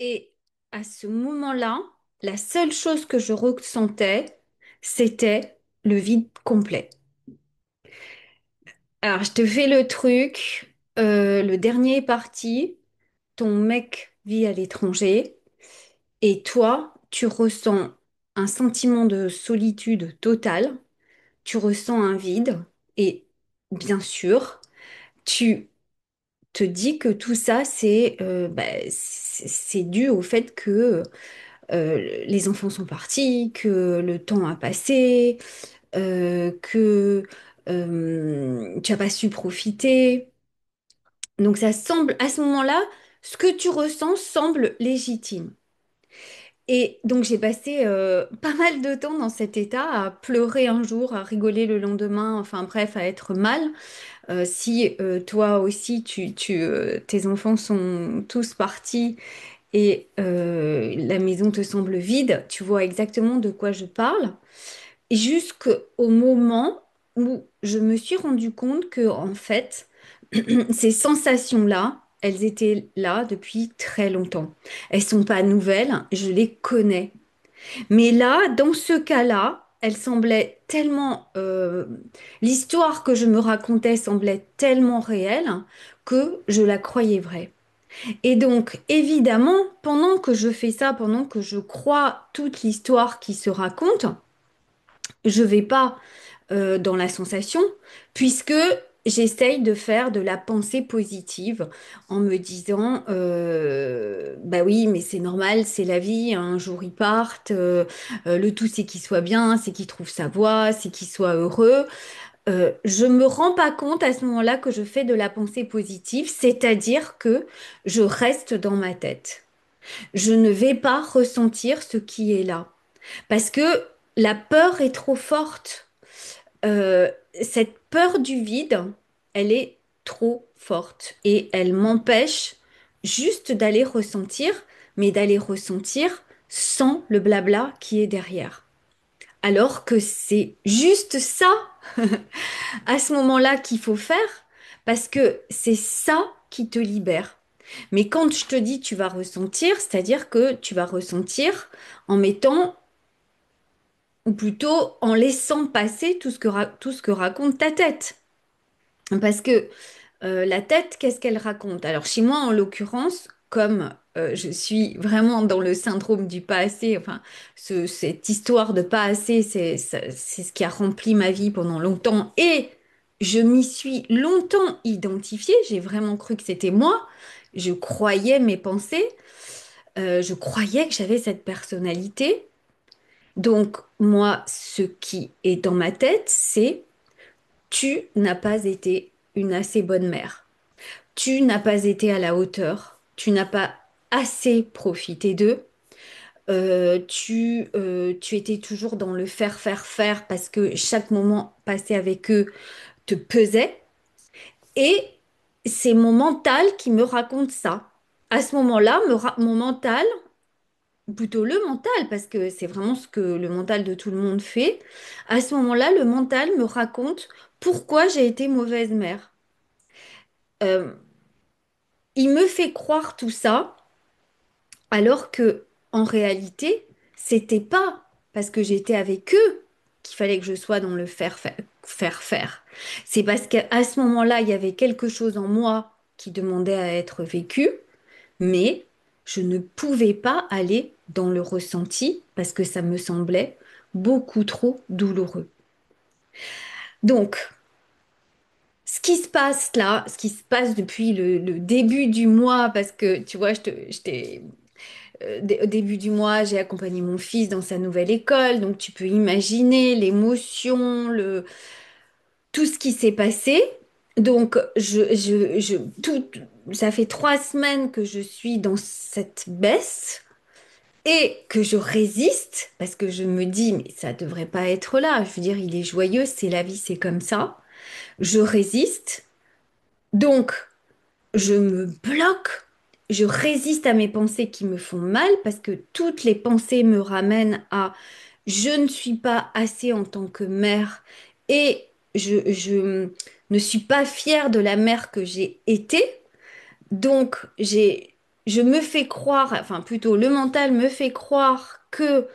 Et à ce moment-là, la seule chose que je ressentais, c'était le vide complet. Alors, je te fais le truc. Le dernier est parti. Ton mec vit à l'étranger. Et toi, tu ressens un sentiment de solitude totale. Tu ressens un vide. Et bien sûr, tu te dis que tout ça, c'est dû au fait que les enfants sont partis, que le temps a passé, que tu n'as pas su profiter. Donc ça semble, à ce moment-là, ce que tu ressens semble légitime. Et donc j'ai passé pas mal de temps dans cet état, à pleurer un jour, à rigoler le lendemain, enfin bref, à être mal. Si toi aussi, tes enfants sont tous partis et la maison te semble vide, tu vois exactement de quoi je parle. Jusqu'au moment où je me suis rendu compte que, en fait, ces sensations-là, elles étaient là depuis très longtemps. Elles sont pas nouvelles, je les connais. Mais là, dans ce cas-là, elles semblaient tellement, l'histoire que je me racontais semblait tellement réelle que je la croyais vraie. Et donc, évidemment, pendant que je fais ça, pendant que je crois toute l'histoire qui se raconte, je vais pas dans la sensation, puisque j'essaye de faire de la pensée positive en me disant, bah oui, mais c'est normal, c'est la vie, un jour ils partent, le tout c'est qu'il soit bien, c'est qu'il trouve sa voie, c'est qu'il soit heureux. Je me rends pas compte à ce moment-là que je fais de la pensée positive, c'est-à-dire que je reste dans ma tête. Je ne vais pas ressentir ce qui est là, parce que la peur est trop forte. Euh, cette peur du vide, elle est trop forte et elle m'empêche juste d'aller ressentir, mais d'aller ressentir sans le blabla qui est derrière. Alors que c'est juste ça, à ce moment-là, qu'il faut faire, parce que c'est ça qui te libère. Mais quand je te dis tu vas ressentir, c'est-à-dire que tu vas ressentir en mettant, ou plutôt en laissant passer tout ce que raconte ta tête. Parce que la tête, qu'est-ce qu'elle raconte? Alors chez moi, en l'occurrence, comme je suis vraiment dans le syndrome du pas assez, enfin, cette histoire de pas assez, c'est ce qui a rempli ma vie pendant longtemps et je m'y suis longtemps identifiée. J'ai vraiment cru que c'était moi. Je croyais mes pensées. Je croyais que j'avais cette personnalité. Donc, moi, ce qui est dans ma tête, c'est tu n'as pas été une assez bonne mère. Tu n'as pas été à la hauteur, tu n'as pas assez profité d'eux, tu étais toujours dans le faire, faire, faire parce que chaque moment passé avec eux te pesait. Et c'est mon mental qui me raconte ça. À ce moment-là, mon mental, plutôt le mental, parce que c'est vraiment ce que le mental de tout le monde fait, à ce moment-là, le mental me raconte pourquoi j'ai été mauvaise mère. Euh, il me fait croire tout ça. Alors que, en réalité, c'était pas parce que j'étais avec eux qu'il fallait que je sois dans le faire, faire, faire, faire. C'est parce qu'à ce moment-là, il y avait quelque chose en moi qui demandait à être vécu, mais je ne pouvais pas aller dans le ressenti parce que ça me semblait beaucoup trop douloureux. Donc, ce qui se passe là, ce qui se passe depuis le début du mois, parce que tu vois, je t'ai au début du mois, j'ai accompagné mon fils dans sa nouvelle école, donc tu peux imaginer l'émotion, tout ce qui s'est passé. Donc, ça fait 3 semaines que je suis dans cette baisse et que je résiste parce que je me dis, mais ça devrait pas être là. Je veux dire, il est joyeux, c'est la vie, c'est comme ça. Je résiste. Donc, je me bloque, je résiste à mes pensées qui me font mal parce que toutes les pensées me ramènent à je ne suis pas assez en tant que mère et je ne suis pas fière de la mère que j'ai été. Donc je me fais croire, enfin plutôt le mental me fait croire que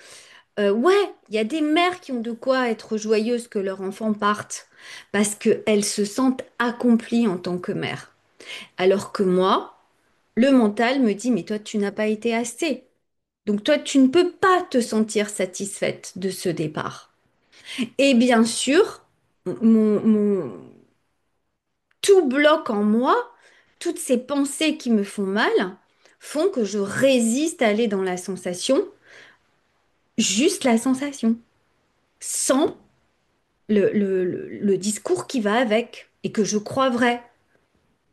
ouais, il y a des mères qui ont de quoi être joyeuses que leur enfant parte parce qu'elles se sentent accomplies en tant que mère. Alors que moi, le mental me dit, mais toi, tu n'as pas été assez. Donc toi, tu ne peux pas te sentir satisfaite de ce départ. Et bien sûr, tout bloque en moi, toutes ces pensées qui me font mal font que je résiste à aller dans la sensation, juste la sensation, sans le discours qui va avec et que je crois vrai.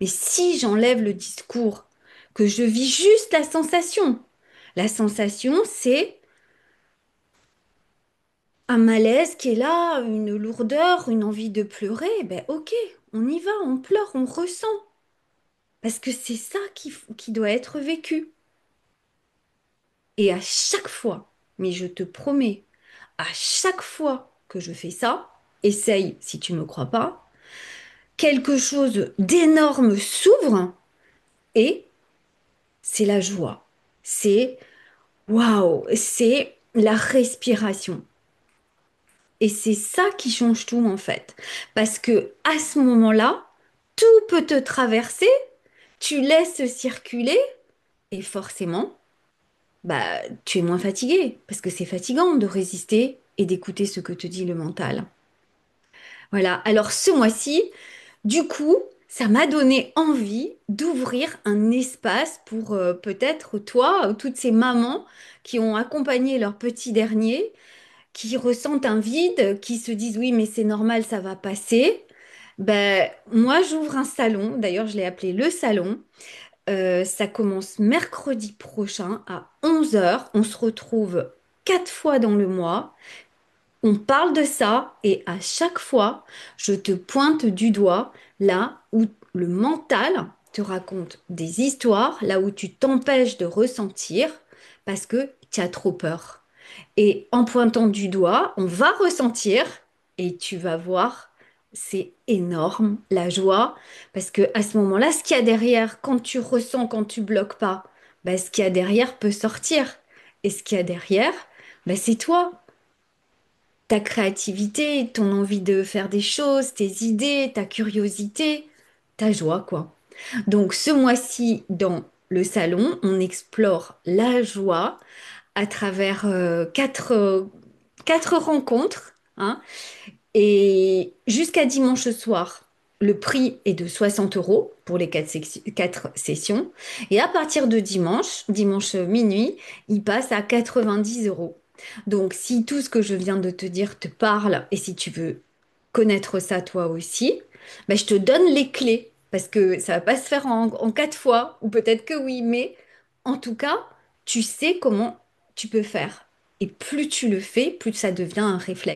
Mais si j'enlève le discours, que je vis juste la sensation, c'est un malaise qui est là, une lourdeur, une envie de pleurer, ben ok, on y va, on pleure, on ressent. Parce que c'est ça qui doit être vécu. Et à chaque fois, mais je te promets, à chaque fois que je fais ça, essaye si tu ne me crois pas, quelque chose d'énorme s'ouvre et c'est la joie. C'est waouh, c'est la respiration. Et c'est ça qui change tout en fait. Parce que à ce moment-là, tout peut te traverser, tu laisses circuler et forcément, bah, tu es moins fatigué. Parce que c'est fatigant de résister et d'écouter ce que te dit le mental. Voilà. Alors ce mois-ci, du coup, ça m'a donné envie d'ouvrir un espace pour peut-être toi, ou toutes ces mamans qui ont accompagné leur petit dernier qui ressentent un vide, qui se disent oui, mais c'est normal, ça va passer. Ben, moi, j'ouvre un salon. D'ailleurs, je l'ai appelé le salon. Ça commence mercredi prochain à 11 heures. On se retrouve 4 fois dans le mois. On parle de ça et à chaque fois, je te pointe du doigt là où le mental te raconte des histoires, là où tu t'empêches de ressentir parce que tu as trop peur. Et en pointant du doigt, on va ressentir et tu vas voir, c'est énorme la joie parce que à ce moment-là, ce qu'il y a derrière, quand tu ressens, quand tu bloques pas, ben, ce qu'il y a derrière peut sortir. Et ce qu'il y a derrière, ben, c'est toi, ta créativité, ton envie de faire des choses, tes idées, ta curiosité, ta joie, quoi. Donc ce mois-ci, dans le salon, on explore la joie à travers quatre rencontres, hein. Et jusqu'à dimanche soir, le prix est de 60 euros pour les 4 sessions. Et à partir de dimanche minuit, il passe à 90 euros. Donc, si tout ce que je viens de te dire te parle et si tu veux connaître ça toi aussi, ben, je te donne les clés parce que ça va pas se faire en 4 fois ou peut-être que oui, mais en tout cas, tu sais comment tu peux faire. Et plus tu le fais, plus ça devient un réflexe.